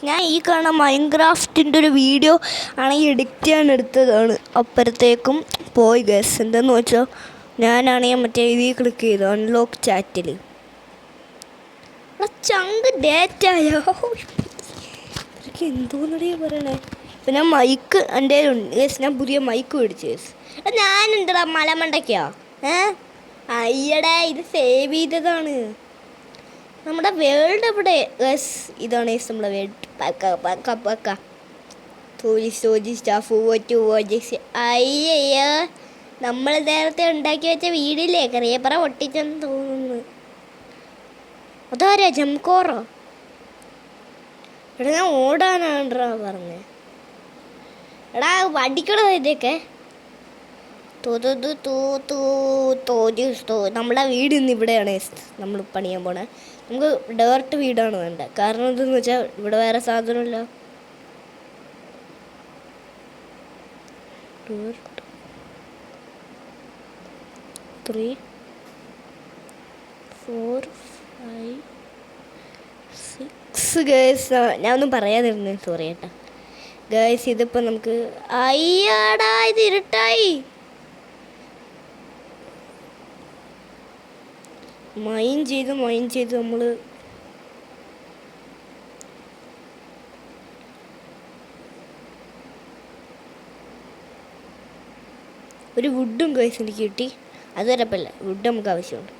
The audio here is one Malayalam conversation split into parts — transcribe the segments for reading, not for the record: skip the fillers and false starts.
ഞാൻ ഈ കാണുന്ന മൈൻക്രാഫ്റ്റിൻ്റെ ഒരു വീഡിയോ ആണെങ്കിൽ എഡിറ്റ് ചെയ്യാൻ എടുത്തതാണ്. അപ്പോഴത്തേക്കും പോയി ഗസ്. എന്താണെന്ന് വെച്ചാൽ ഞാനാണെങ്കിൽ മറ്റേ ഇതിൽ ക്ലിക്ക് ചെയ്തു അൺലോക്ക് ചാറ്റിൽ. ചങ്ക് ഡേറ്റായോ എനിക്ക് എന്തോന്നടിയാ പറയണേ. പിന്നെ മൈക്ക് എൻ്റെ ഉണ്ട് ഗസ്. ഞാൻ പുതിയ മൈക്ക് മേടിച്ചു ഗസ്. ഞാനെന്താ മലമണ്ടയ്ക്കാ അയ്യടാ ഇത് സേവ് ചെയ്തതാണ്. നമ്മുടെ വേൾഡ് എവിടെ ഗസ്? ഇതാണ് ഗസ് നമ്മുടെ വേൾഡ്. അയ്യയ്യ നമ്മൾ നേരത്തെ ഉണ്ടാക്കി വെച്ച വീടില്ലേ കറിയപ്പറ ഒട്ടിച്ചെന്ന് തോന്നുന്നു. അതാരാ ജംകോറോ? എടാ ഞാൻ ഓടാനാണ്ടാ പറഞ്ഞേ. എടാ വടിക്കണോ ഇതൊക്കെ? നമ്മളെ വീട് ഇന്ന് ഇവിടെയാണ് നമ്മൾ പണിയാൻ പോണേ. നമുക്ക് ഡേർട്ട് വീടാണ് വേണ്ടത്. കാരണം എന്തെന്ന് വെച്ചാൽ ഇവിടെ വേറെ സാധനമില്ല. 3 4 5 6 ഗേഴ്സ്. ഞാനൊന്നും പറയാതിരുന്നു, സോറി കേട്ടോ ഗേഴ്സ്. ഇതിപ്പോൾ നമുക്ക് അയ്യാടാ ഇത് ഇരുട്ടായി. മൈൻ ചെയ്ത് നമ്മൾ ഒരു വുഡും ഗേഴ്സ് എനിക്ക് കിട്ടി. അത് വരപ്പല്ല, വുഡ് നമുക്ക് ആവശ്യമുണ്ട്.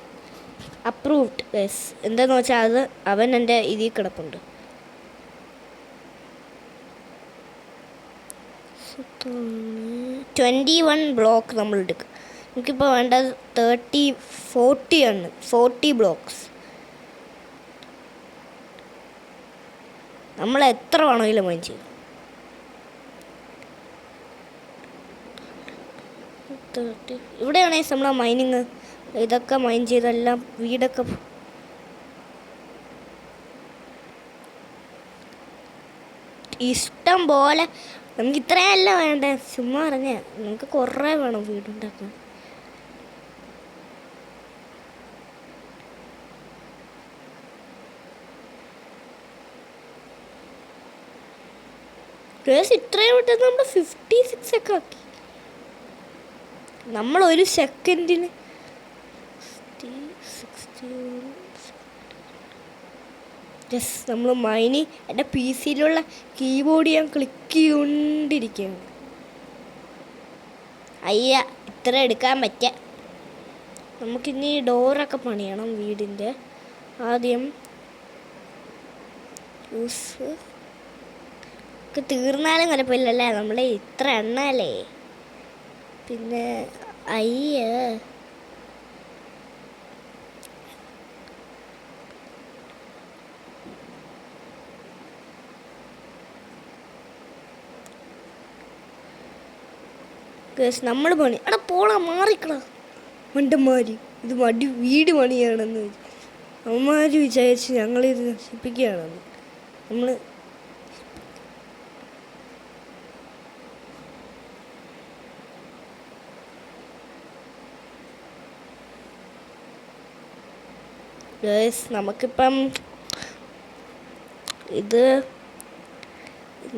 Approved girls. എന്താണെന്ന് വെച്ചാൽ അത് അവൻ എൻ്റെ ഇതിൽ കിടപ്പുണ്ട്. 21 ബ്ലോക്ക് നമ്മൾ എടുക്കും. നമുക്കിപ്പോൾ വേണ്ടത് 40 ആണ്. 40 ബ്ലോക്ക്സ്. നമ്മൾ എത്ര വേണമെങ്കിലും മൈൻ ചെയ്യും. 30 ഇവിടെയാണെങ്കിൽ നമ്മളെ മൈനിങ് ഇതൊക്കെ മൈൻ ചെയ്തെല്ലാം വീടൊക്കെ ഇഷ്ടം പോലെ. നമുക്ക് ഇത്രയല്ല വേണ്ടേ, ചുമ്മാ പറഞ്ഞ നമുക്ക് കുറേ വേണം വീടുണ്ടാക്കാൻ. ഇത്രയും വിട്ടത് നമ്മൾ 56 ഒക്കെ ആക്കി. നമ്മൾ ഒരു സെക്കൻഡിന് നമ്മൾ മൈനി എൻ്റെ പി സിയിലുള്ള കീബോർഡ് ഞാൻ ക്ലിക്ക് ചെയ്തുകൊണ്ടിരിക്കുകയാണ്. അയ്യ ഇത്ര എടുക്കാൻ പറ്റുക. നമുക്കിനി ഡോറൊക്കെ പണിയണം വീടിൻ്റെ. ആദ്യം യൂസ് ഒക്കെ തീർന്നാലും കുഴപ്പമില്ലല്ലേ, നമ്മൾ ഇത്ര എണ്ണല്ലേ. പിന്നെ അയ്യ നമ്മൾ പണി എടാ പോടാ മാറിക്കടാ മണ്ടന്മാര്. ഇത് വീട് പണിയാണെന്ന് അവന്മാർ വിചാരിച്ച് ഞങ്ങളിത് നശിപ്പിക്കുകയാണെന്ന്. നമ്മൾ നമുക്കിപ്പം ഇത്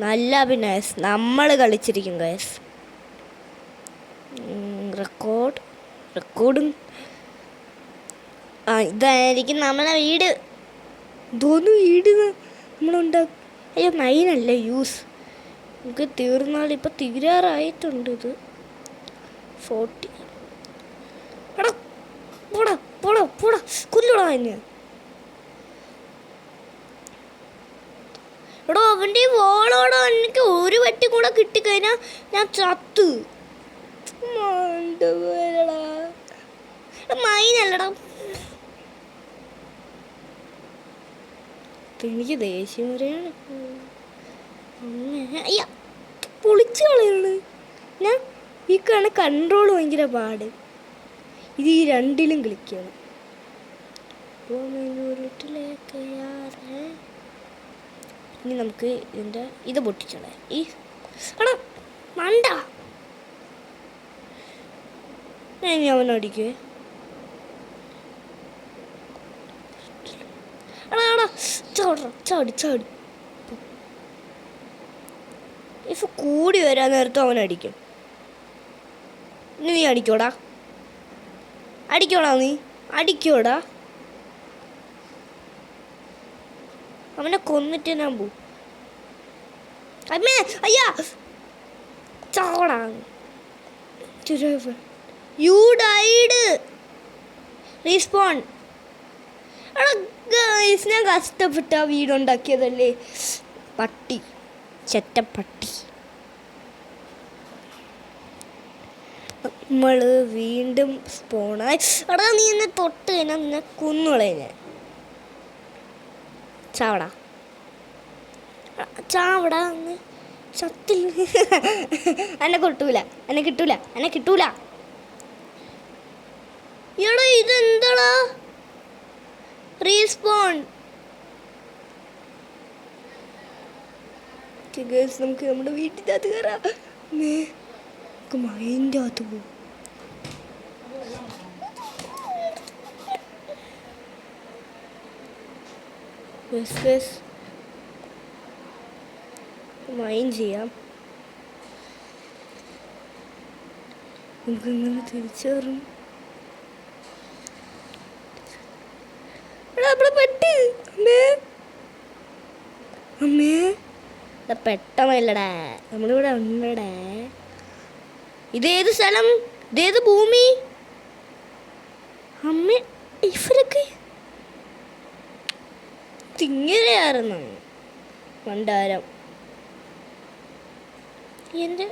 നല്ല അഭിനയം നമ്മൾ കളിച്ചിരിക്കും ഗൈസ്. റെക്കോർഡും ഇതായിരിക്കും നമ്മളെ വീട്. തോന്നുന്നു വീട് നമ്മളുണ്ടാക്കും. അയ്യോ 9 അല്ല യൂസ്. നമുക്ക് തീർന്നാൽ ഇപ്പം തീരാറായിട്ടുണ്ട്. ഇത് 40. എടാ പോടാ പോടാ പോടാ കൊല്ലടാ എന്നെ. എടോ അവൻ്റെ വോളോടോ എനിക്ക് ഒരു വെട്ടി കൂടെ കിട്ടിക്കഴിഞ്ഞാൽ ഞാൻ ചത്ത്. മൈനല്ലടാ. എനിക്ക് ദേഷ്യം വരെയാണ്. അയ്യ പൊളിച്ചു കളയാണ് ഞാൻ. ഈ കൺട്രോൾ ഭയങ്കര പാട്. ഇത് ഈ രണ്ടിലും കളിക്കണം. ഇനി നമുക്ക് ഇതിൻ്റെ ഇത് പൊട്ടിച്ചോളെ. ഈ എടാ മണ്ട ഞാൻ അവനടിക്കുവേ. എടാ ചാടി ചാടി. ഇഫ് കൂടി വരാൻ നേരത്തും അവൻ അടിക്കും. നീ അടിക്കോടാ, അടിക്കോടാ, നീ അടിക്കോടാ. അവനെ കൊന്നിട്ട് ഞാൻ പോവും. അമ്മേ, അയ്യാ, ചാടാ. You died. റീസ്പോൺ. എടാ ഗൈസ്, ഞാൻ കഷ്ടപ്പെട്ട ആ വീടുണ്ടാക്കിയതല്ലേ. പട്ടി, ചെറ്റപ്പട്ടി. നമ്മൾ വീണ്ടും സ്പോണായി. എടാ നീ എന്നെ തൊട്ട് കഴിഞ്ഞാൽ നിന്നെ കൊന്നുകളെ ഞാൻ. ചാവടാ, ചാവടാ. അങ്ങ് ചത്തിൽ. എന്നെ കിട്ടൂല, എന്നെ കിട്ടൂല, എന്നെ കിട്ടൂല. എടാ ഇതെന്താടാ? റീസ്പോൺ. നമുക്ക് നമ്മുടെ വീട്ടിൻ്റെ അകത്ത് കയറാം. നമുക്ക് മൈൻ്റെ അകത്ത് പോകും. മൈൻ ചെയ്യാം. നമുക്കിങ്ങനെ തിരിച്ചു കയറും. പെട്ട് അമ്മേ, അമ്മേ പെട്ടമല്ലടാ, നമ്മളിവിടെ ഉണ്ടടാ. ഇതേത് സ്ഥലം? ഇതേത് ഭൂമി? അമ്മ ഇവരൊക്കെ തിങ്ങനെയായിരുന്നു മണ്ടാരം. എൻ്റെ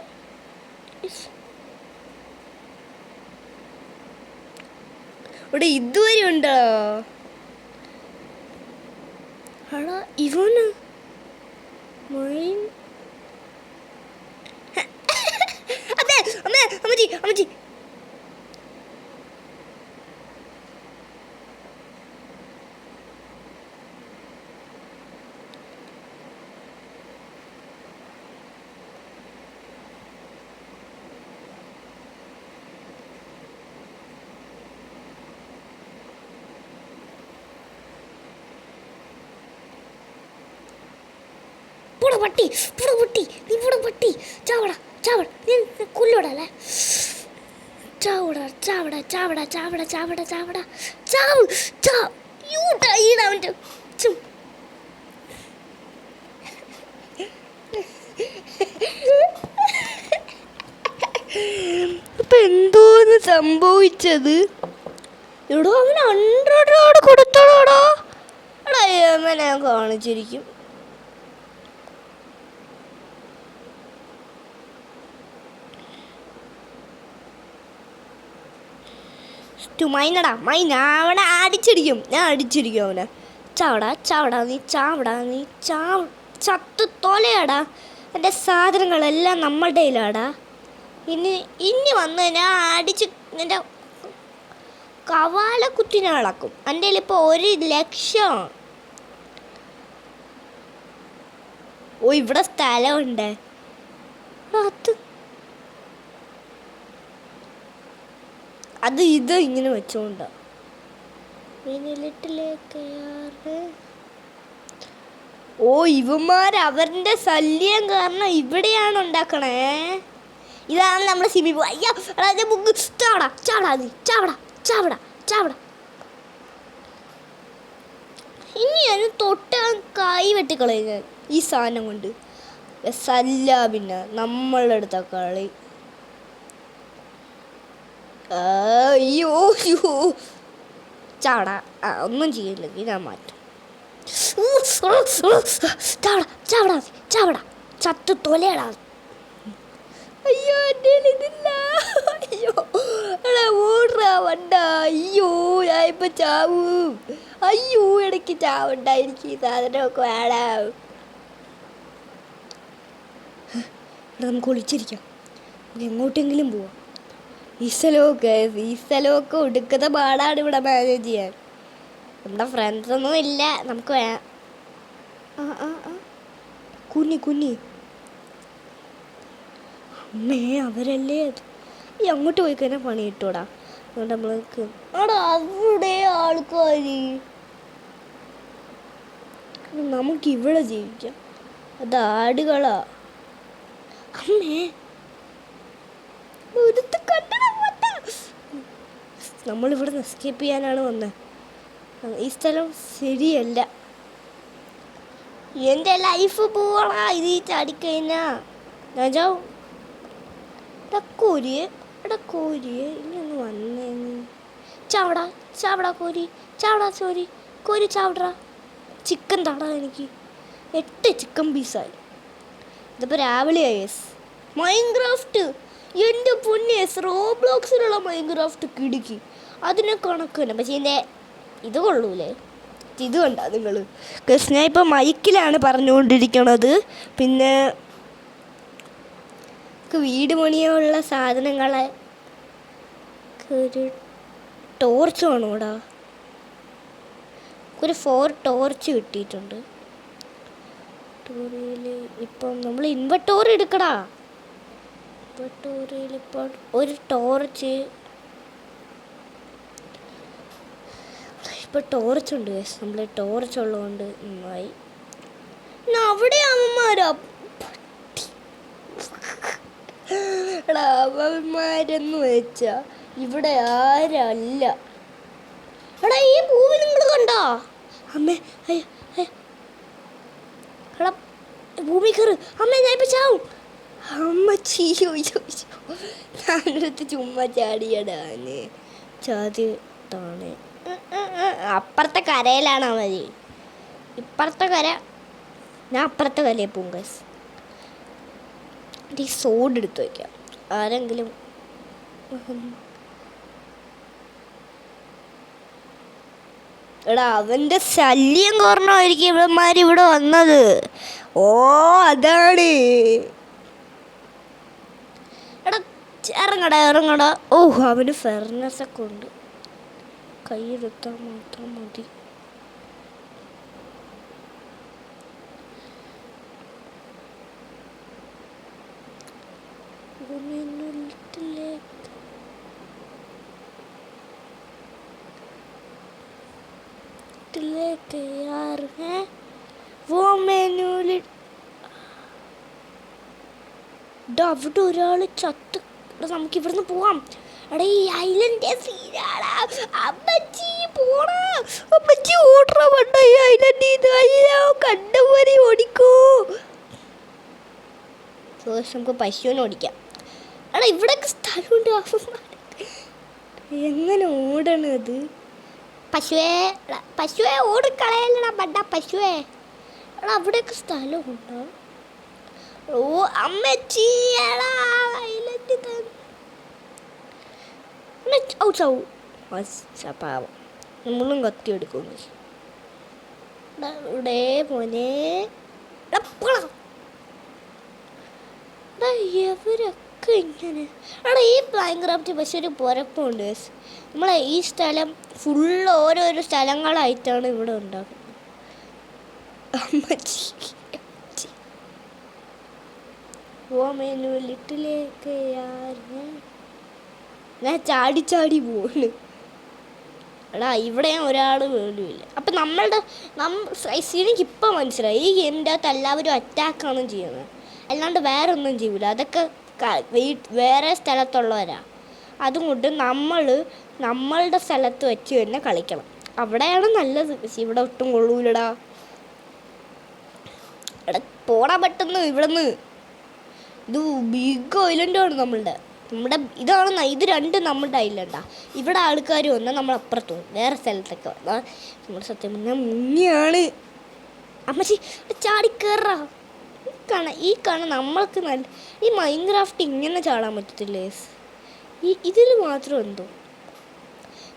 ഇവിടെ ഇതുവരെ ഉണ്ടോ? അടാ ഇവന് മൈൻ. അമ്മേ, അമ്മേ, അമ്മച്ചി, അമ്മച്ചി. പട്ടി, പട്ടി, നീ പട്ടി. ചാവട, ചാവട, നീ കൊല്ലോടല്ലേ. ചാവട, ചാവട, ചാവട, ചാവട, ചാവട, ചാവട, ചാവ്, ചാവ്. അവൻ്റെ അപ്പൊ എന്തോന്ന് സംഭവിച്ചത്? എടോ അവന് 100 കൊടുത്തോളോടോ. എടാ ഞാൻ കാണിച്ചിരിക്കും. മൈനടാ, മൈൻ അവനെ അടിച്ചിരിക്കും. ഞാൻ അടിച്ചിരിക്കും അവനെ. ചാവടാ, ചാവടാ, നീ ചാവടാ, നീ ചത്ത് തൊലയാടാ. എൻ്റെ സാധനങ്ങളെല്ലാം നമ്മളുടെ കയ്യിലാടാ. ഇനി വന്ന് ഞാൻ അടിച്ച് എൻ്റെ കവാലക്കുത്തിനെ അളക്കും. എൻ്റെ കയ്യിൽ ഇപ്പോൾ 1,00,000. ഓ ഇവിടെ സ്ഥലമുണ്ട്. അത് ഇത് ഇങ്ങനെ വെച്ചോണ്ട. ഓ ഇവന്മാർ അവരുടെ ശല്യം കാരണം ഇവിടെയാണ് ഉണ്ടാക്കണേ. ഇതാണ് നമ്മുടെ സിമി. അയ്യാ ചാവടാ, ചാവടാ, നീ ചാവടാ, ചാവടാ, ചാവടാ. ഇനി അതിന് തൊട്ട് കായ് വെട്ടിക്കളയുക ഈ സാധനം കൊണ്ട്. സല്ല പിന്നെ നമ്മളുടെ അടുത്ത കളി. അയ്യോ ചാവടാ. ഒന്നും ചെയ്യില്ലെങ്കിൽ ഞാൻ മാറ്റും. ചാവടാ, ചാവടാ, ചാവടാ, ചത്ത് തൊലയടാ. അയ്യോ എൻ്റെ ഇതില്ല. അയ്യോ എടാ ഓടാ വണ്ട. അയ്യോ ഞാൻ ഇപ്പം ചാവും. അയ്യോ ഇടയ്ക്ക് ചാവണ്ട. എനിക്ക് ഈ സാധനമൊക്കെ വേണം. എടാ നമുക്ക് ഒളിച്ചിരിക്കാം. നമുക്ക് എങ്ങോട്ടെങ്കിലും പോവാം. ഈ സ്ഥലമൊക്കെ ഒടുക്കത്തെ പാടാണ് ഇവിടെ മാനേജ് ചെയ്യാൻ. നമ്മുടെ ഫ്രണ്ട്സൊന്നും ഇല്ല. നമുക്ക് കുഞ്ഞി അമ്മേ അവരല്ലേ അത്. ഈ അങ്ങോട്ട് പോയി കഴിഞ്ഞാൽ പണി കിട്ടൂടാ. അതുകൊണ്ട് നമ്മൾക്ക് അവിടെ അവിടെ ആൾക്കാർ. നമുക്കിവിടെ ജീവിക്കാം. അത് ആടുകളാ. അമ്മേ നമ്മളിവിടെ നിന്ന് എസ്കേപ്പ് ചെയ്യാനാണ് വന്നത്. ഈ സ്ഥലം ശരിയല്ല. എൻ്റെ ലൈഫ് പോവാ ഇത് ചാടിക്കഴിഞ്ഞാ. ഞാൻ ചാവും. കോരിയെ ഇനി ഒന്ന് വന്നേ. ചാവടാ ചാവടാ കോരി, ചാവടാ ചോരി കോരി ചാവടാ. ചിക്കൻ തടാ എനിക്ക് 8 ചിക്കൻ പീസായി. ഇതിപ്പോൾ രാവിലെ യെസ്. മൈൻക്രാഫ്റ്റ് എൻ്റെ പൊന്നെ, റോബ്ലോക്സിലുള്ള മൈൻക്രാഫ്റ്റ് കിടുക്കി. അതിനെ കണക്ക് തന്നെ. പക്ഷേ എൻ്റെ ഇത് കൊള്ളൂലേ. ഇത് കണ്ട നിങ്ങൾ. ഞാൻ ഇപ്പോൾ മൈക്കിലാണ് പറഞ്ഞുകൊണ്ടിരിക്കണത്. പിന്നെ വീട് പണിയുള്ള സാധനങ്ങളെ ഒരു ടോർച്ച് വേണോടാ. ഒരു 4 ടോർച്ച് കിട്ടിയിട്ടുണ്ട്. ഇപ്പം നമ്മൾ ഇൻവെർട്ടോറി എടുക്കടാ. ഇൻവെർട്ടോറിയിൽ ഇപ്പോൾ ഒരു ടോർച്ച്. ഇപ്പോൾ ടോർച്ചുണ്ട്. നമ്മൾ ടോർച്ച് ഉള്ളതുകൊണ്ട് നന്നായി. അവിടെ അമ്മമാരാ അവന്മാരെന്ന് വെച്ചാ ഇവിടെ ആരല്ല. എടാ ഈ പൂവ് നിങ്ങൾ കണ്ടോ? അമ്മേ എടാ ഭൂമി കയറ്. അമ്മേ ഞാൻ ഇപ്പം ചാവും. അമ്മ ചീയോ ഞാനടുത്ത് ചുമ്മാ ചാടിയടാന് ചാതി താണ്. അപ്പുറത്തെ കരയിലാണ് മതി. ഇപ്പുറത്തെ കര ഞാൻ അപ്പുറത്തെ കരയിൽ പോകും ഗൈസ്. ഈ സോഡ് എടുത്ത് വയ്ക്കാം. ആരെങ്കിലും എടാ അവൻ്റെ ശല്യം കാരണമായിരിക്കും ഇവന്മാരിവിടെ വന്നത്. ഓ അതാണ്. എടാ ഇറങ്ങടാ. ഓ അവന് ഫെർനെസ്സൊക്കെ ഉണ്ട്. കൈയെടുത്താൽ മാത്രം മതി. लेके यार हैं वो मेन्यू അവിടെ ഒരാൾ ചത്ത്. നമുക്ക് ഇവിടുന്ന് പോവാം. എടാ ഈ ഐലൻഡ് സീനാടാ. അമ്മച്ചി പോടാ. അമ്മച്ചി ഓടറ വേണ്ട ഈ ഐലൻഡ്. ഇത് അയ്യോ കണ്ടവരെ ഓടിക്കോ. നമുക്ക് പശുവിനെ ഓടിക്കാം. എടാ ഇവിടെയൊക്കെ സ്ഥലമുണ്ട്. എങ്ങനെ ഓടണത്? പശുവേ ഓടിക്കളയല്ലടാ ബഡ പശുവേ. എടാ അവിടെയൊക്കെ സ്ഥലമുണ്ടോ? ഓ അമ്മച്ചി പാവം നമ്മളും കത്തി എടുക്കും. ഇവിടെ മോനെ എവരൊക്കെ ഇങ്ങനെ. എടാ ഈ മൈൻക്രാഫ്റ്റ് പക്ഷെ ഒരു കുഴപ്പമുണ്ട്. നമ്മളെ ഈ സ്ഥലം ഫുള്ള് ഓരോരോ സ്ഥലങ്ങളായിട്ടാണ് ഇവിടെ ഉണ്ടാക്കുന്നത്. അമ്മച്ചി ലിറ്റിലേക്ക് ഞാൻ ചാടി പോകുന്നു. എടാ ഇവിടെയും ഒരാൾ വേണ്ടിയില്ല. അപ്പം എനിക്കിപ്പം മനസ്സിലായി ഈ എൻ്റെ അകത്ത് എല്ലാവരും അറ്റാക്കാണ് ചെയ്യുന്നത്, അല്ലാണ്ട് വേറെ ഒന്നും ചെയ്യില്ല. അതൊക്കെ വേറെ സ്ഥലത്തുള്ളവരാ. അതുകൊണ്ട് നമ്മളുടെ സ്ഥലത്ത് വെച്ച് തന്നെ കളിക്കണം. അവിടെയാണ് നല്ലത്. പക്ഷെ ഇവിടെ ഒട്ടും കൊള്ളൂലടാ. എടാ പോടാ പെട്ടെന്ന് ഇവിടുന്ന്. ഇത് ബിഗ് ഐലൻഡാണ് നമ്മുടെ ഇതാണ്. ഇത് രണ്ടും നമ്മുടെ ഐലൻഡാ. ഇവിടെ ആൾക്കാർ വന്നാൽ നമ്മൾ അപ്പുറത്ത് പോകും. വേറെ സ്ഥലത്തൊക്കെ വന്നാൽ നമ്മൾ സത്യം പറഞ്ഞാൽ മുങ്ങിയാണ്. അമ്മച്ചി ചാടിക്കയറാ. ഈ നമ്മൾക്ക് നല്ല ഈ മൈൻക്രാഫ്റ്റ് ഇങ്ങനെ ചാടാൻ പറ്റത്തില്ലേ? ഇതിൽ മാത്രം എന്തോ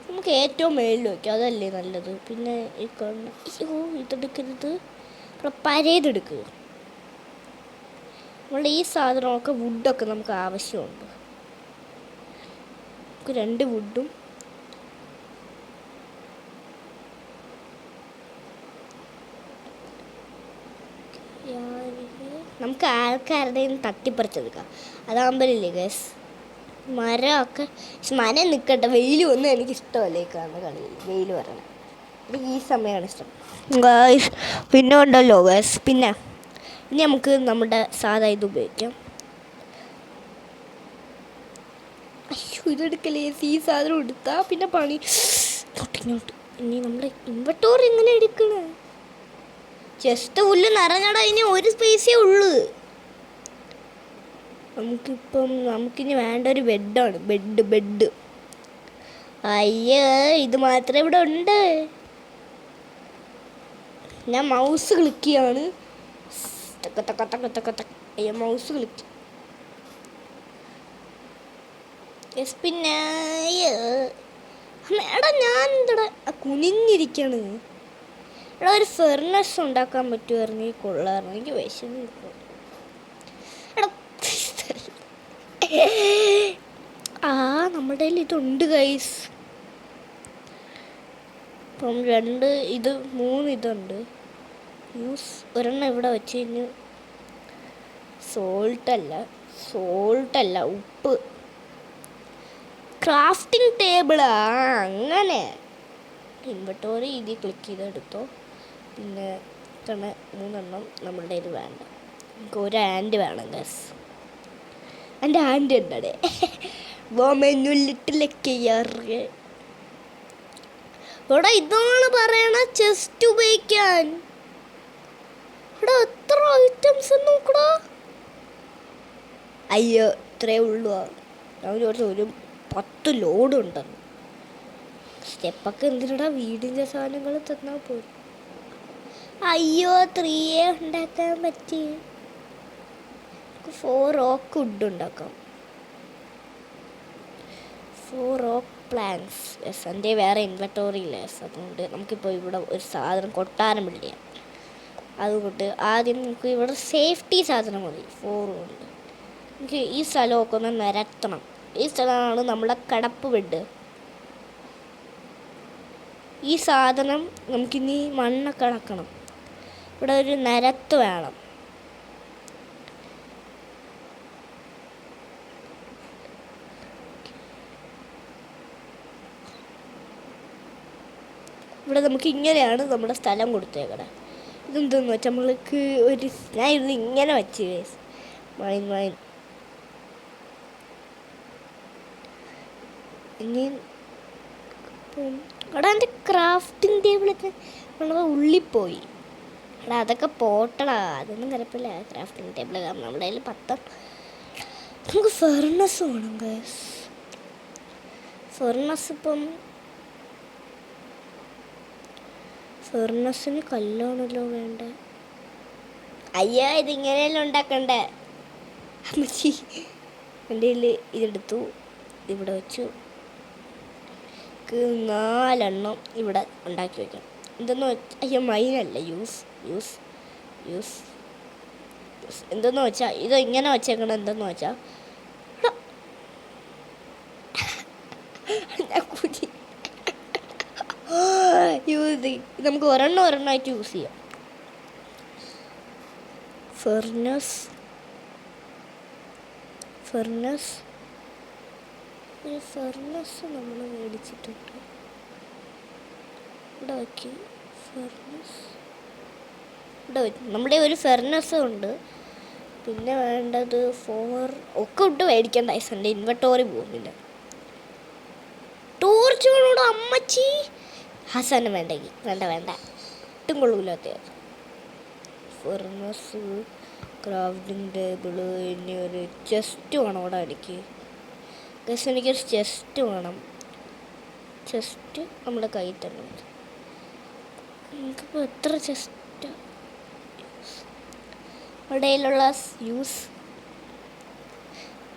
നമുക്ക് ഏറ്റവും മേളിൽ വയ്ക്കാം. അതല്ലേ നല്ലത്. പിന്നെ ഈ ഇതെടുക്കരുത്. പരേതെടുക്കുക. നമ്മളുടെ ഈ സാധനമൊക്കെ വുഡൊക്കെ നമുക്ക് ആവശ്യമുണ്ട്. നമുക്ക് 2 വുഡും നമുക്ക് ആൾക്കാരുടെ തട്ടിപ്പറിച്ചെടുക്കാം. അതാകുമ്പോഴില്ലേ ഗൈസ് മരമൊക്കെ മരം നിൽക്കട്ടെ. വെയിൽ ഒന്നും എനിക്കിഷ്ടമല്ലേ കാണുന്ന കളിയിൽ വെയിൽ വരണം. എനിക്ക് ഈ സമയമാണ് ഇഷ്ടം ഗൈസ്. പിന്നെ ഉണ്ടല്ലോ ഗൈസ്, പിന്നെ ഇനി നമുക്ക് നമ്മുടെ സാധാ ഇത് ഉപയോഗിക്കാം. ഇതെടുക്കല്ലേ, ഈ സാധനം എടുത്താൽ പിന്നെ പണി ഇങ്ങോട്ട്. ഇനി നമ്മുടെ ഇൻവെർട്ടോറി എങ്ങനെ എടുക്കണേ? ചെസ്റ്റ് ഉള്ളിൽ നിറഞ്ഞടാ, ഇനി ഒരു സ്പേസേ ഉള്ളൂ. നമുക്കിനി വേണ്ട ഒരു ബെഡാണ്. ബെഡ്. അയ്യോ, ഇത് മാത്രമേ ഇവിടെ ഉണ്ട്. ഞാൻ മൗസ് ക്ലിക്ക് ചെയ്യാണ്. അയ്യോ, മൗസ് ക്ലിക്ക്. പിന്നെ എടാ ഞാൻ എന്താ കുനിഞ്ഞിരിക്കണ്. എടാ ഒരു ഫെർണസ് ഉണ്ടാക്കാൻ പറ്റുമായിരുന്നെങ്കിൽ കൊള്ളായിരുന്നു. എനിക്ക് വിശന്ന് എടാ. നമ്മുടെ കയ്യിൽ ഇതുണ്ട് ഗൈസ്. ഇപ്പം 3 ഇതുണ്ട്. ഒരെണ്ണം ഇവിടെ വെച്ച് കഴിഞ്ഞ് സോൾട്ടല്ല ഉപ്പ്. ക്രാഫ്റ്റിംഗ് ടേബിളാ, അങ്ങനെ. ഇൻവെർട്ടോറി ഇതിൽ ക്ലിക്ക് ചെയ്തെടുത്തോ. പിന്നെ 3 നമ്മളുടെ കയ്യിൽ വേണ്ട. നമുക്ക് ഒരു ആൻഡ് വേണം ഗസ്. എൻ്റെ ആൻഡ് ഉണ്ടേ. ഇവിടെ ഇതാണ് പറയണ ചെസ്റ്റ് ഉപയോഗിക്കാൻ. ഇവിടെ എത്ര ഐറ്റംസ് നോക്കടാ. അയ്യോ, ഇത്രേ ഉള്ളൂ. ഒരു 10 ലോഡ് ഉണ്ടെന്ന്. സ്റ്റെപ്പൊക്കെ എന്തിനാ വീടിൻ്റെ സാധനങ്ങൾ തന്നാൽ പോലും. അയ്യോ, 3 ഉണ്ടാക്കാൻ പറ്റി. 4 റോക്ക് വുഡ് ഉണ്ടാക്കാം. 4 റോക്ക് പ്ലാങ്ക്സ്. യെസ്, എൻ്റെ വേറെ ഇൻവെർട്ടോറിയില്ല. യെസ്, അതുകൊണ്ട് നമുക്കിപ്പോൾ ഇവിടെ ഒരു സാധനം കൊട്ടാരം ബിൽഡ് ചെയ്യാം. അതുകൊണ്ട് ആദ്യം നമുക്ക് ഇവിടെ സേഫ്റ്റി സാധനം മതി. 4 കൊണ്ട് നമുക്ക് ഈ സ്ഥലമൊക്കെ ഒന്ന് നിരത്തണം. ഈ സ്ഥലമാണ് നമ്മുടെ കടപ്പ് ബെഡ്. ഈ സാധനം നമുക്കിനി മണ്ണൊക്കെ ഇളക്കണം. ഇവിടെ ഒരു നിരത്ത് വേണം. ഇവിടെ നമുക്ക് ഇങ്ങനെയാണ് നമ്മുടെ സ്ഥലം കൊടുത്തേക്കടെ. ഇതെന്തെന്ന് വെച്ചാൽ നമ്മൾക്ക് ഞാൻ ഇത് ഇങ്ങനെ വെച്ച് മൈൻ ഇനി എടാ എൻ്റെ ക്രാഫ്റ്റിംഗ് ടേബിളൊക്കെ നമ്മളെ ഉള്ളിപ്പോയി. എടാ അതൊക്കെ പോട്ടടാ, അതൊന്നും കുഴപ്പമില്ല. ക്രാഫ്റ്റിംഗ് ടേബിൾ കാരണം നമ്മുടെ കയ്യിൽ 10. നമുക്ക് ഫെർണസ് വേണം ഗൈസ്. ഫെർണസിന് കല്ലാണല്ലോ വേണ്ട. അയ്യോ, ഇതിങ്ങനെയല്ല ഉണ്ടാക്കണ്ടേ അമ്മച്ചി. എൻ്റെ കയ്യിൽ ഇതെടുത്തു, ഇവിടെ വെച്ചു. 4 ഇവിടെ ഉണ്ടാക്കി വയ്ക്കാം. എന്തെന്ന് വെച്ചാൽ അയ്യോ, മൈനല്ല, യൂസ് എന്തെന്ന് വെച്ചാൽ ഇത് ഇങ്ങനെ വെച്ചേക്കണം. എന്തെന്ന് വെച്ചാൽ നമുക്ക് ഒരെണ്ണമായിട്ട് യൂസ് ചെയ്യാം. ഫെർണസ് നമ്മൾ മേടിച്ചിട്ടുണ്ട്. ഇവിടെ വയ്ക്കി നമ്മുടെ ഒരു ഫെർണസ് ഉണ്ട്. പിന്നെ വേണ്ടത് 4 ഒക്കെ ഇട്ട് മേടിക്കേണ്ട. എൻ്റെ ഇൻവെർട്ടോറി പോകുന്നില്ല. ടോർച്ച് വേണോട് അമ്മച്ചി. ഹസാനം വേണ്ടെങ്കിൽ വേണ്ട ഒട്ടും കൊള്ളൂല്ലാത്ത ഫെർണസ്, ക്രാഫ്റ്റിംഗ് ടേബിള്. ഇനി ഒരു ചെസ്റ്റ് വേണം ഇവിടെ. എനിക്കൊരു ചെസ്റ്റ് വേണം. ചെസ്റ്റ് നമ്മുടെ കയ്യിൽ തന്നെ ഉണ്ട്. നമുക്കിപ്പോൾ എത്ര ചെസ്റ്റ് ഇടയിലുള്ള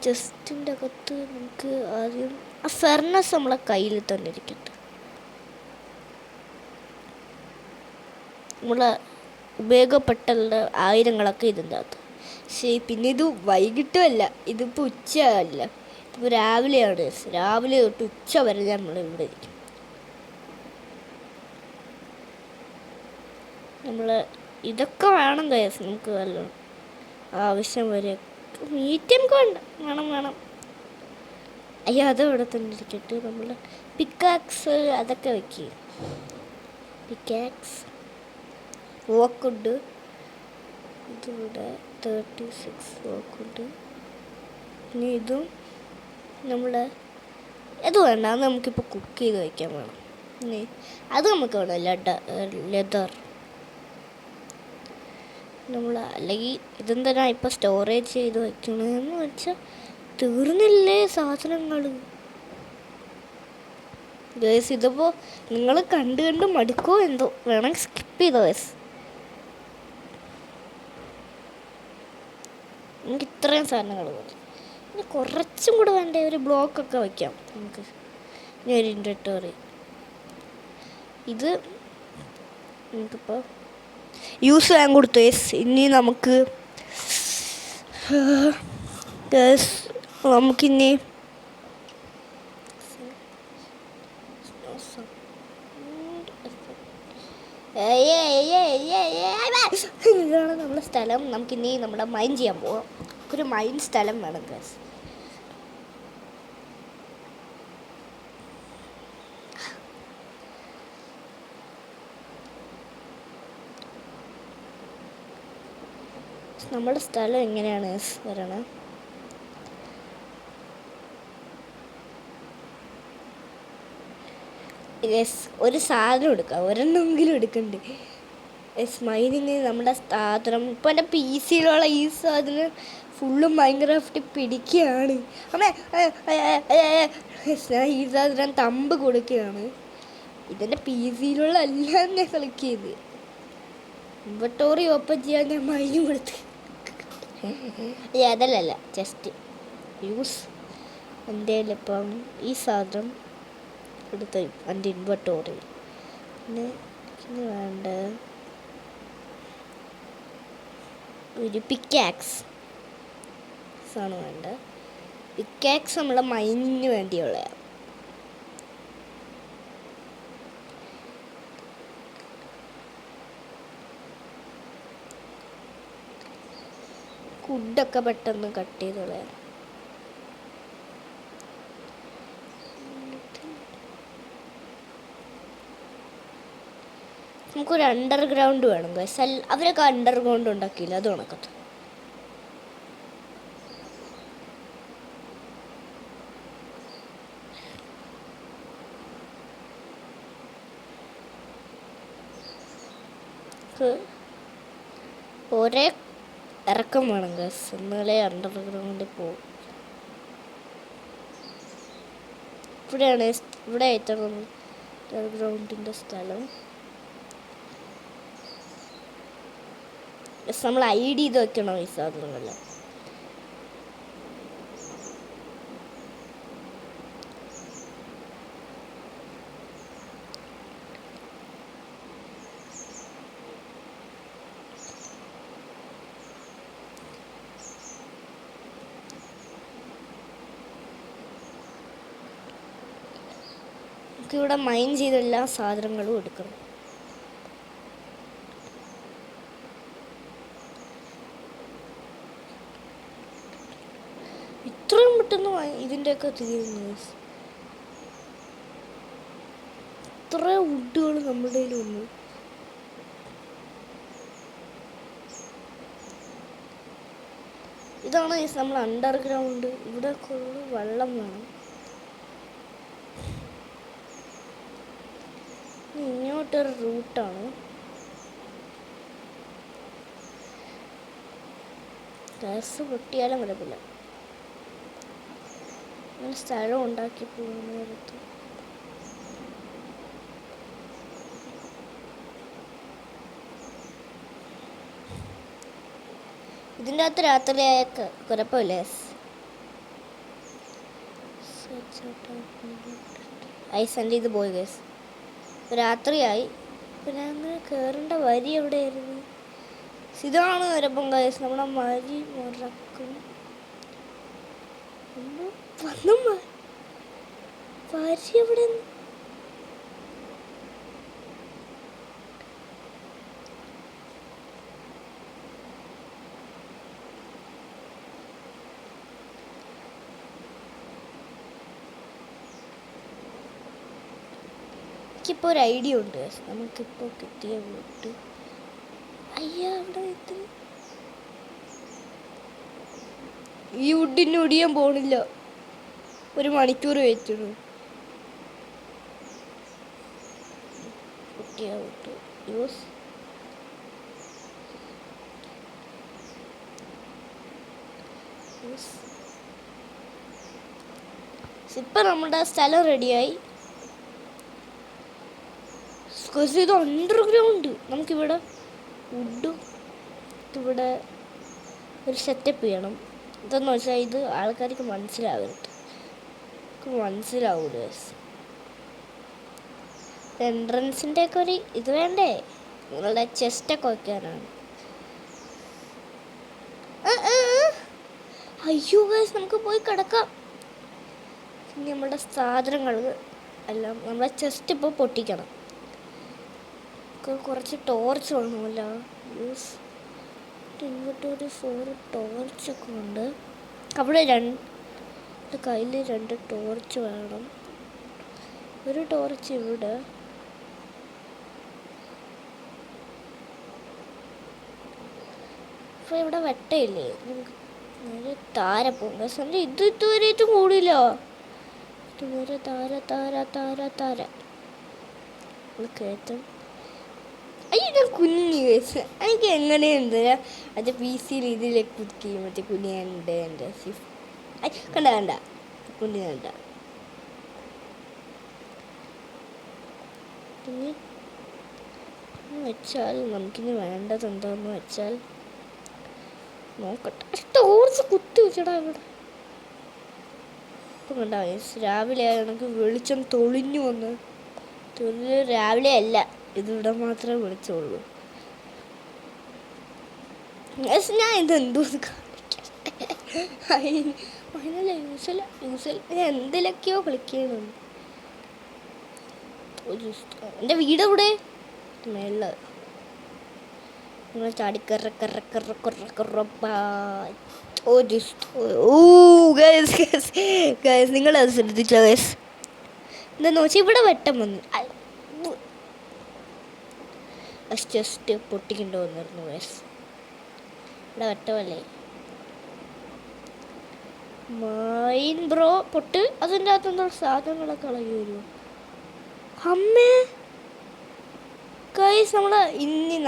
ചെസ്റ്റിൻ്റെ അകത്ത് നമുക്ക് ആദ്യം ആ ഫെർണസ് നമ്മളെ കയ്യിൽ തന്നെ ഇരിക്കട്ടെ. നമ്മളെ ഉപയോഗപ്പെട്ടുള്ള ആയിരങ്ങളൊക്കെ ഇതിൻ്റെ അകത്ത്. ശരി, പിന്നെ ഇത് വൈകിട്ടുമല്ല, ഇതിപ്പോൾ ഉച്ചയല്ല, ഇപ്പോൾ രാവിലെയാണ്. രാവിലെ തൊട്ട് ഉച്ച വരെ നമ്മൾ ഇവിടെ ഇരിക്കും. നമ്മൾ ഇതൊക്കെ വേണം കേസ്. നമുക്ക് വല്ലതും ആവശ്യം വരെ മീറ്റൊക്കെ വേണം. അയ്യോ, അത് ഇവിടെ തന്നെ ഇരിക്കട്ടെ. നമ്മൾ പിക്കാക്സ് അതൊക്കെ വയ്ക്കുക. പിക്കാക്സ്, വോക്കുണ്ട്. ഇതിവിടെ 36 വോക്കുണ്ട്. ഇനി ഇതും നമ്മളെ അത് വേണ്ട, അത് നമുക്കിപ്പോൾ കുക്ക് ചെയ്ത് വയ്ക്കാൻ വേണം. അത് നമുക്ക് വേണം ലെതർ. നമ്മൾ അല്ലെങ്കിൽ ഇതെന്തിനാ ഇപ്പോൾ സ്റ്റോറേജ് ചെയ്ത് വയ്ക്കണമെന്ന് വെച്ചാൽ തീർന്നില്ലേ സാധനങ്ങൾ. ഗേസ് ഇതിപ്പോൾ നിങ്ങൾ കണ്ട് മടുക്കോ എന്തോ, വേണമെങ്കിൽ സ്കിപ്പ് ചെയ്തോ ഗേസ്. നമുക്ക് ഇത്രയും സാധനങ്ങൾ മതി. ഇനി കുറച്ചും കൂടെ വേണ്ടേ, ഒരു ബ്ലോക്കൊക്കെ വയ്ക്കാം നമുക്ക്. ഇനി ഒരു ഇൻവെന്ററി ഇത് നമുക്കിപ്പോൾ യൂസ് ചെയ്യാൻ കൊടുത്തു ഗേസ്. ഇനി നമുക്കിനി ഇതാണ് നമ്മുടെ സ്ഥലം. നമുക്കിനി നമ്മുടെ മൈൻ ചെയ്യാൻ പോവാം. ഒരു മൈൻ സ്ഥലം വേണം ഗേസ്. നമ്മുടെ സ്ഥലം എങ്ങനെയാണ് വരണത്? യെസ്, ഒരു സാധനം എടുക്കാം, ഒരെണ്ണമെങ്കിലും എടുക്കണ്ടേ. യെസ്, മൈനിങ് നമ്മുടെ സാധനം. ഇപ്പം എൻ്റെ പി സിയിലുള്ള ഈ സാധനം ഫുള്ളും മൈൻക്രാഫ്റ്റ് പിടിക്കുകയാണ്. അമ്മേ ഞാൻ ഈ സാധനം തമ്പ് കൊടുക്കുകയാണ്. ഇതെൻ്റെ പി സിയിലുള്ള എല്ലാം ഞാൻ കളക്ട് ചെയ്ത് ഇൻവെന്ററി ഓപ്പൺ ചെയ്യാൻ ഞാൻ മൈന് കൊടുത്ത്. അതല്ല, ജസ്റ്റ് യൂസ്. എൻ്റെ ഇപ്പം ഈ സാധനം എടുത്ത് എൻ്റെ ഇൻവെന്ററി. പിന്നെ വേണ്ട ഒരു പിക്കാക്സ് ആണ് വേണ്ട. പിക്കാക്സ് നമ്മളെ മൈനിന് വേണ്ടിയുള്ളതാണ്. ഫുഡൊക്കെ പെട്ടെന്ന് കട്ട് ചെയ്തോളാം. നമുക്കൊരു അണ്ടർഗ്രൗണ്ട് വേണം ഗൈസ്. അവരൊക്കെ അണ്ടർഗ്രൗണ്ട് ഉണ്ടാക്കിയില്ല, അത് കണക്കത്ത്. ഒരേ ഇറക്കം വേണം ഗൈസ്, എന്നാലേ അണ്ടർഗ്രൗണ്ടിൽ പോകും. ഇവിടെ ആയിട്ടാണ് അണ്ടർഗ്രൗണ്ടിൻ്റെ സ്ഥലം. നമ്മൾ ID ചെയ്ത് വെക്കണം ഈ സാധനങ്ങളെല്ലാം. നമുക്കിവിടെ മൈൻ ചെയ്ത എല്ലാ സാധനങ്ങളും എടുക്കണം. ഇത്രയും പെട്ടെന്ന് ഇതിൻ്റെയൊക്കെ തീരുന്നു. ഇത്ര വുഡുകൾ നമ്മുടെ കയ്യിൽ വന്നു. ഇതാണ് നമ്മൾ അണ്ടർഗ്രൗണ്ട്. ഇവിടെ കുറേ വെള്ളം വേണം. ഇങ്ങോട്ടൊരു റൂട്ടാണ്. ഗ്യാസ് പൊട്ടിയാലും കുഴപ്പമില്ല. സ്ഥലം ഉണ്ടാക്കി പോകുന്ന നേരത്ത് ഇതിൻ്റെ അകത്ത് രാത്രിയായ കുഴപ്പമില്ല. ഐസൻ്റെ ഇത് പോയി ഗേസ്, രാത്രിയായി. പിന്നെ അങ്ങനെ കയറേണ്ട വരി എവിടെയായിരുന്നു? ഇതാണ് വരപ്പം ഗേസ്, നമ്മുടെ വരി മുറക്കും വന്നു. വരി എവിടെ? എനിക്കിപ്പോൾ ഒരു ഐഡിയ ഉണ്ട്. നമുക്കിപ്പോൾ കിട്ടിയ വീട്ട് അവിടെ എത്തും. ഈ വുഡിന് ഒടിയാൻ പോണില്ല. 1 മണിക്കൂർ വെയിറ്റ് ചെയ്യണം. Okay out use. ഇപ്പം നമ്മുടെ സ്ഥലം റെഡിയായി. ഇത് അണ്ടർഗ്രൗണ്ട്. നമുക്കിവിടെ വുഡ് ഇവിടെ ഒരു സെറ്റപ്പ് ചെയ്യണം. ഇതെന്ന് വെച്ചാൽ ഇത് ആൾക്കാർക്ക് മനസ്സിലാവരുത്. മനസ്സിലാവൂല. എൻട്രൻസിൻ്റെ ഒക്കെ ഒരു ഇത് വേണ്ടേ, നിങ്ങളുടെ ചെസ്റ്റൊക്കെ വയ്ക്കാനാണ്. അയ്യോ ഗൈസ്, നമുക്ക് പോയി കിടക്കാം. ഇനി നമ്മുടെ സാധനങ്ങൾ എല്ലാം നമ്മുടെ ചെസ്റ്റ് ഇപ്പോൾ പൊട്ടിക്കണം. കുറച്ച് ടോർച്ച് വേണമല്ലോ. യൂസ് ഇൻവെർട്ടറി 4 ടോർച്ചൊക്കെ ഉണ്ട്. അവിടെ കയ്യിൽ 2 ടോർച്ച് വേണം. ഒരു ടോർച്ച് ഇവിടെ. അപ്പോൾ ഇവിടെ വെട്ടയില്ലേ, നമുക്ക് താര പോകും. ഇതുവരെയായിട്ടും കൂടിയില്ല. ഇതുവരെ താര കയറ്റം. അയ്യോ, ഞാൻ കുഞ്ഞ് കേസ്. എനിക്ക് എങ്ങനെയുണ്ട് അത് PC ഇതിലേക്ക് കുക്ക് ചെയ്യും. മറ്റേ കുഞ്ഞുണ്ട് എൻ്റെ കണ്ട കുഞ്ഞ് കണ്ട. പിന്നെ വെച്ചാൽ നമുക്കിനി വേണ്ടത് എന്താന്ന് വെച്ചാൽ നോക്കട്ടെ. ടോർച്ച് കുത്തി വെച്ചടാ ഇവിടെ. ഇപ്പം കണ്ട രാവിലെ എനിക്ക് വെളിച്ചം തെളിഞ്ഞു വന്ന്. രാവിലെ അല്ല, ഇതിവിടെ മാത്രമേ വിളിച്ചുള്ളൂ. ഞാൻ ഇതെന്തോ എന്തിലൊക്കെയോ കളിക്കുന്നുണ്ട്. എൻ്റെ വീട് ഇവിടെ മേളില്. നിങ്ങൾ നിങ്ങളത് ശ്രദ്ധിച്ചോ ഗൈസ്? എന്താന്ന് വെച്ചാൽ ഇവിടെ വെട്ടം വന്നു. ജസ്റ്റ് പൊട്ടിക്കൊണ്ടു വന്നിരുന്നു ഗൈസ്. ഇവിടെ വെട്ടമല്ലേ മൈൻ ബ്രോ പൊട്ട്. അതിൻ്റെ അകത്തുനിന്ന് സാധനങ്ങളൊക്കെ കളഞ്ഞു വരുമോ അമ്മേ? ഗൈസ്,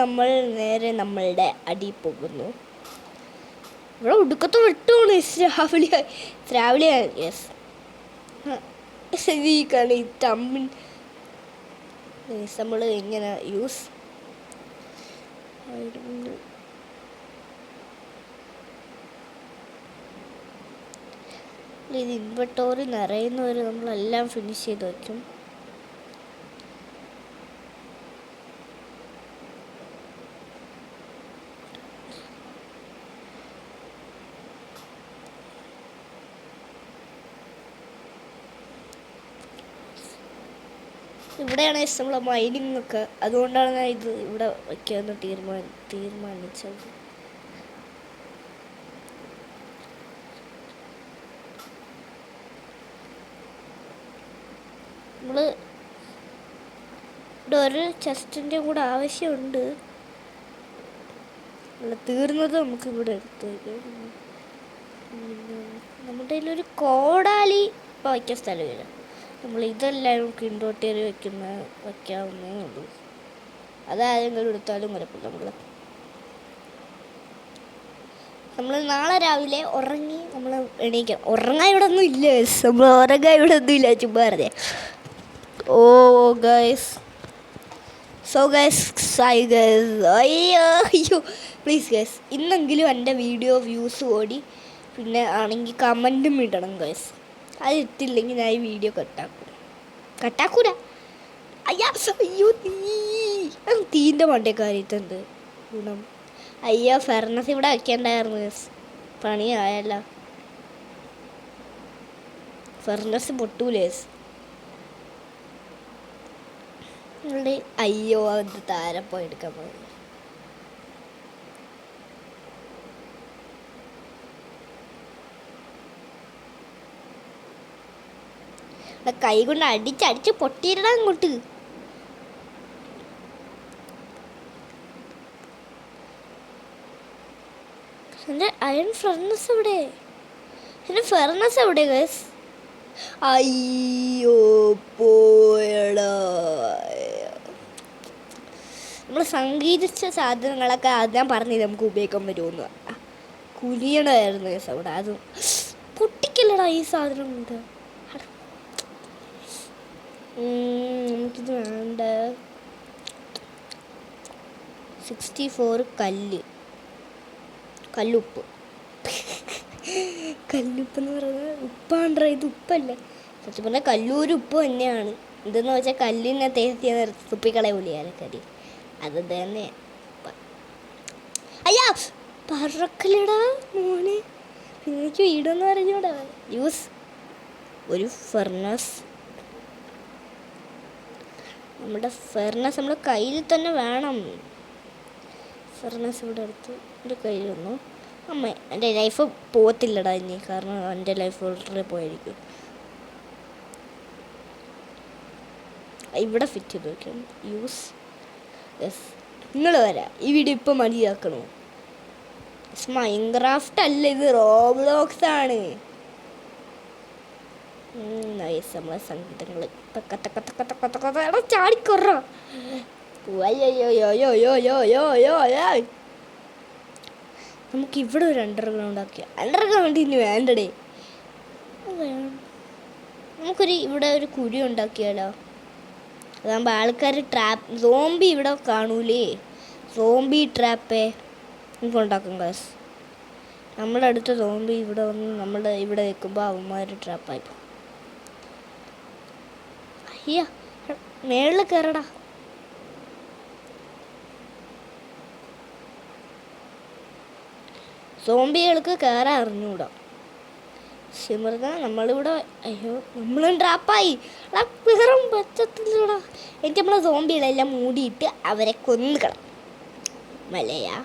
നമ്മൾ നേരെ നമ്മളുടെ അടി പോകുന്നു. ഇവിടെ ഒടുക്കത്ത് വെട്ടുമാണ്. രാവിലെ യെസ് ഈ തമ്മിൽ നമ്മൾ എങ്ങനെ യൂസ് ഇത് ഇൻവെർട്ടറി നിറയുന്നവരെ നമ്മളെല്ലാം ഫിനിഷ് ചെയ്ത് വയ്ക്കും. ഇവിടെയാണ് നമ്മളെ മൈനിങ് ഒക്കെ. അതുകൊണ്ടാണ് ഞാൻ ഇത് ഇവിടെ വയ്ക്കാമെന്ന് തീരുമാനിച്ചത്. നമ്മൾ ഇവിടെ ഒരു ചെസ്റ്റിൻ്റെ കൂടെ ആവശ്യമുണ്ട്. തീർന്നത് നമുക്ക് ഇവിടെ എടുത്ത് വയ്ക്കാം. നമ്മുടെ കയ്യിലൊരു കോടാലി ഇപ്പോൾ വയ്ക്കാൻ സ്ഥലമില്ല. നമ്മൾ ഇതെല്ലാം നമുക്ക് ഇൻവെർട്ടറി വയ്ക്കാവുന്നേ ഉള്ളൂ. അതാരെങ്കിലും എടുത്താലും കുഴപ്പമില്ല. നമ്മൾ നാളെ രാവിലെ ഉറങ്ങി നമ്മൾ എണീക്കാം. ഉറങ്ങാൻ ഇവിടെ ഒന്നും ഇല്ല. നമ്മൾ ഉറങ്ങാൻ ഇവിടെ ഒന്നും ഇല്ല, ചുമ്മാ പറഞ്ഞേ. ഓ ഗൈസ്, സോ ഗൈസ് അയ്യോ പ്ലീസ് ഗൈസ്, ഇന്നെങ്കിലും എൻ്റെ വീഡിയോ വ്യൂസ് ഓടി. പിന്നെ ആണെങ്കിൽ കമൻറ്റും ഇടണം ഗൈസ്. അത് ഇട്ടില്ലെങ്കിൽ ഞാൻ ഈ വീഡിയോ കട്ടാക്കൂല. അയ്യോ തീൻ്റെ മണ്ടേക്കാരിട്ടുണ്ട് ഗുണം. അയ്യോ ഫെർണസ് ഇവിടെ വയ്ക്കേണ്ടായിരുന്നു ഗൈസ്. പണിയായല്ല. ഫെർണസ് പൊട്ടൂലേ. അയ്യോ അത് താരപ്പോ എടുക്കാൻ പോയി. കൈ കൊണ്ട് അടിച്ചടിച്ച് പൊട്ടിയിടാൻ അങ്ങോട്ട്. എൻ്റെ അയൺ ഫെർണസ് എവിടെ? എൻ്റെ ഫെർണസ് എവിടെ ഗൈസ്? അയ്യോ പോയടാ. നമ്മൾ സംഗീതിച്ച സാധനങ്ങളൊക്കെ അത് ഞാൻ പറഞ്ഞത് നമുക്ക് ഉപയോഗിക്കാൻ വരുമെന്ന്. കുലിയണമായിരുന്നു ഗൈസ് അവിടെ. അതും പൊട്ടിക്കല്ലടാ ഈ സാധനം കൊണ്ട്. നമുക്കിത് വേണ്ട. 64 കല്ലുപ്പ്. കല്ലുപ്പ് എന്ന് പറയുന്നത് ഉപ്പാണ്ട്ര. ഇത് ഉപ്പല്ല, സത്യം പറഞ്ഞാൽ കല്ലൂര് ഉപ്പ് തന്നെയാണ്. ഇതെന്ന് വെച്ചാൽ കല്ലിനെ തേത്തിയ തുപ്പിക്കളയൂലേ ആരക്കരി, അത് തന്നെ. അയ്യാ പറക്കലടാ മോനെ, എനിക്ക് വീടെന്ന് പറഞ്ഞൂടാ. യൂസ് ഒരു ഫർണസ്. നമ്മുടെ ഫർണസ് നമ്മുടെ കയ്യിൽ തന്നെ വേണം. ഫർണസ് ഇവിടെ അടുത്ത് എൻ്റെ കയ്യിൽ വന്നു. അമ്മ എൻ്റെ ലൈഫ് പോകത്തില്ലടാ ഇനി, കാരണം എൻ്റെ ലൈഫ് ഓൾറെഡി പോയിരിക്കും. ഇവിടെ ഫിറ്റ് ചെയ്ത് വയ്ക്കാം. Use yes. നിങ്ങൾ വരാം. ഈ വീഡിയോ ഇപ്പം മതിയാക്കണോ? മൈൻക്രാഫ്റ്റ് അല്ല, ഇത് റോബ്ലോക്സ് ആണ്. നമ്മളെ സംഗീതങ്ങൾ ചാടിക്കൊറ. നമുക്ക് ഇവിടെ ഒരു അണ്ടർഗ്രൗണ്ട് ആക്കിയ. അണ്ടർഗ്രൗണ്ട് ഇനി വേണ്ടടേ. നമുക്കൊരു ഇവിടെ ഒരു കുഴി ഉണ്ടാക്കിയാലോ? അതാകുമ്പോൾ ആൾക്കാർ ട്രാപ്പ് സോംബി ഇവിടെ കാണൂലേ. സോംബി ട്രാപ്പേ നമുക്ക് ഉണ്ടാക്കും ഗൈസ്. നമ്മുടെ അടുത്ത സോംബി ഇവിടെ വന്ന് നമ്മുടെ ഇവിടെ നിൽക്കുമ്പോൾ അവന്മാർ ട്രാപ്പായിപ്പോൾ. അയ്യ മേളിൽ കയറടാ. സോംബികൾക്ക് കയറാൻ അറിഞ്ഞൂടാ. സിമൃത നമ്മളിവിടെ. അയ്യോ നമ്മളും ട്രാപ്പായി. വേറെ പറ്റത്തില്ലടാ. എനിക്ക് നമ്മളെ സോംബികളെല്ലാം മൂടിയിട്ട് അവരെ കൊന്നുകളാം. മലയാ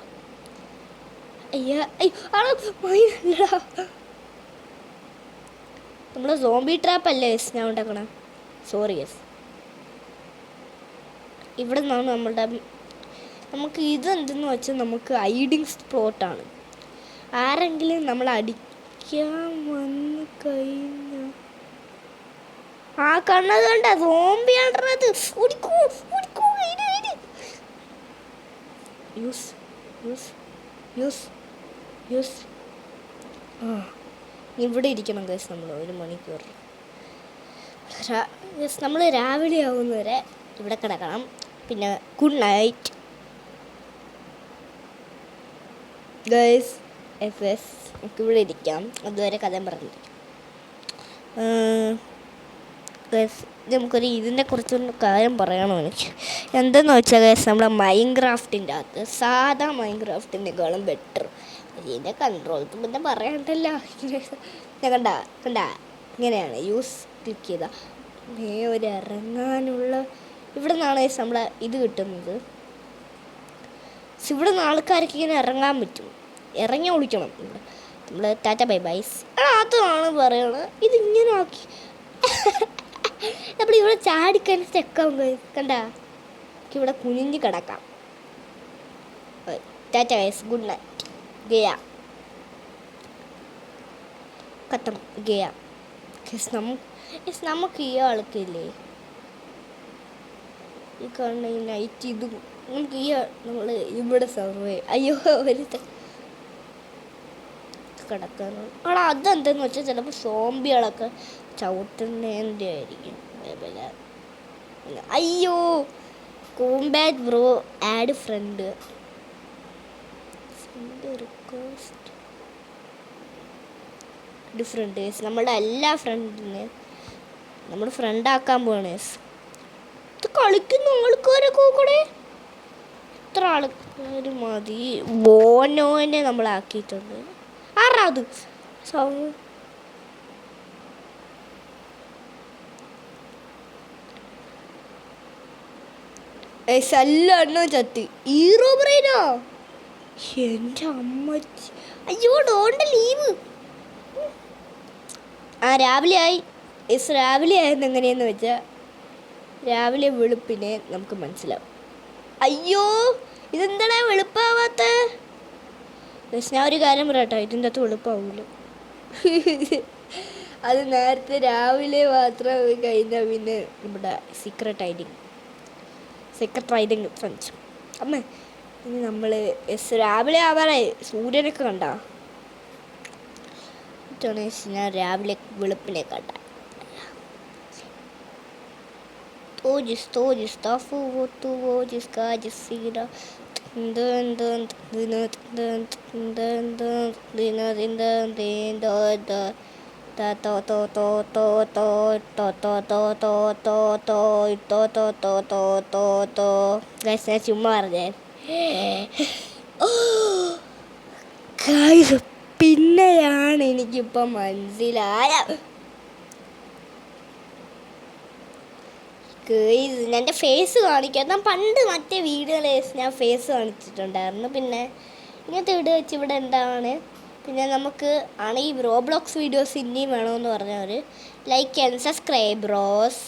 അയ്യ അയ്യോടാ. നമ്മളെ സോംബി ട്രാപ്പല്ലേ യെസ് ഞാൻ ഉണ്ടാക്കണേ. Sorry yes. ഇവിടെ നിന്നാണ് നമ്മളുടെ നമുക്ക് ഇതെന്തെന്ന് വെച്ചാൽ നമുക്ക് ഹൈഡിങ് സ്പോട്ടാണ്. ആരെങ്കിലും നമ്മൾ അടിക്കാൻ വന്ന് കഴിഞ്ഞ ആ കണ്ണത് കണ്ട സോംബിയാണത്. യൂസ് യൂസ് യൂസ് യൂസ്. ഇവിടെ ഇരിക്കണം ഗൈസ് നമ്മൾ 1 മണിക്കൂർ. നമ്മൾ രാവിലെ ആവുന്നവരെ ഇവിടെ കിടക്കണം. പിന്നെ ഗുഡ് നൈറ്റ് ഗൈസ്. നമുക്ക് ഇവിടെ ഇരിക്കാം. അതുവരെ കഥ പറഞ്ഞിരിക്കാം ഗൈസ്. നമുക്കൊരു ഇതിനെ കുറിച്ചൊരു കാര്യം പറയണോ എനിക്ക്. എന്തെന്ന് വെച്ചാൽ ഗൈസ്, നമ്മളെ മൈൻക്രാഫ്റ്റിൻ്റെ അകത്ത് സാധാ മൈൻക്രാഫ്റ്റിനേക്കാളും ബെറ്റർ. ഇതിൻ്റെ കൺട്രോൾ പിന്നെ പറയണ്ടല്ലോ. ഞാൻ കണ്ട ഇങ്ങനെയാണ്. യൂസ് ക്ലിക്ക് ചെയ്താൽ ഒരു ഇറങ്ങാനുള്ള ഇവിടെ നിന്നാണ് നമ്മളെ ഇത് കിട്ടുന്നത്. ഇവിടെ നിന്ന് ആൾക്കാർക്ക് ഇങ്ങനെ ഇറങ്ങാൻ പറ്റും. ഇറങ്ങി വിളിക്കണം. ഇവിടെ നമ്മൾ ടാറ്റ ബൈ ബൈസ് അതാണ് പറയണത്. ഇതിങ്ങനെ ആക്കി നമ്മളിവിടെ ചാടിക്കാൻ സ്റ്റെക്കാവും കണ്ട. ഇവിടെ കുനിഞ്ഞ് കിടക്കാം. Tata guys, good night. ഗയ കത്തം ഗയ. നമുക്ക് ഈ ആൾക്കില്ലേ ഈ കാണുന്ന ഈ നൈറ്റ് ഇതും നമുക്ക് ഈ നമ്മൾ ഇവിടെ സർവേ. അയ്യോ ഒരു കിടക്കാനാണ്. ആടാ അതെന്തെന്ന് വെച്ചാൽ ചിലപ്പോൾ സോംബികളൊക്കെ ചവിട്ടുന്നതിൻ്റെ ആയിരിക്കും. അയ്യോ combat bro add friend request different. നമ്മുടെ എല്ലാ ഫ്രണ്ടിനെ നമ്മൾ ഫ്രണ്ടാക്കാൻ പോകണേ. ഇത് കളിക്കുന്ന ആൾക്കാരൊക്കെ കൂടെ എത്ര ആൾക്കാർ മതി. ബോനോനെ നമ്മളാക്കിയിട്ടുണ്ട്. ആരാ അത് എല്ലാം ചത്തി. ഹീറോ ബ്രെയിനോ എൻ്റെ അമ്മച്ചി. അയ്യോ ഡോണ്ട് ലീവ്. രാവിലെ ആയി. രാവിലെ ആയെന്ന് എങ്ങനെയെന്ന് വെച്ചാൽ രാവിലെ വെളുപ്പിനെ നമുക്ക് മനസ്സിലാവും. അയ്യോ ഇതെന്താ വെളുപ്പാവാത്ത? ഞാൻ ഒരു കാര്യം പറയട്ടോ, ഇതിൻ്റെ അകത്ത് വെളുപ്പാവില്ല. അത് നേരത്തെ രാവിലെ മാത്രം കഴിഞ്ഞാൽ പിന്നെ നമ്മുടെ സീക്രട്ട് റൈഡിങ് ഫ്രണ്ട്സ് അമ്മ ഇനി നമ്മൾ രാവിലെ ആവാറായി. സൂര്യനൊക്കെ കണ്ട ഞാൻ രാവിലെ വെളുപ്പിനെ കണ്ട. Todos tá foto hoje de sira dan dan dan dan dan dan dan dan ta to to to to to to to to to to to to to to to to guys ഞാൻ ചുമ്മാ പറഞ്ഞേ. ഗൈസ് പിന്നെയാണ് എനിക്കിപ്പം മനസ്സിലായ എൻ്റെ ഫേസ് കാണിക്കാം. ഞാൻ പണ്ട് മറ്റേ വീഡിയോയിൽ ഞാൻ ഫേസ് കാണിച്ചിട്ടുണ്ടായിരുന്നു. പിന്നെ ഇങ്ങനത്തെ വീഡിയോ വെച്ച് ഇവിടെ എന്താണ് പിന്നെ നമുക്ക് ആണ് ഈ റോബ്ലോക്സ് വീഡിയോസ് ഇനിയും വേണമെന്ന് പറഞ്ഞവർ ലൈക്ക് ആൻഡ് സബ്സ്ക്രൈബ് ബ്രോസ്.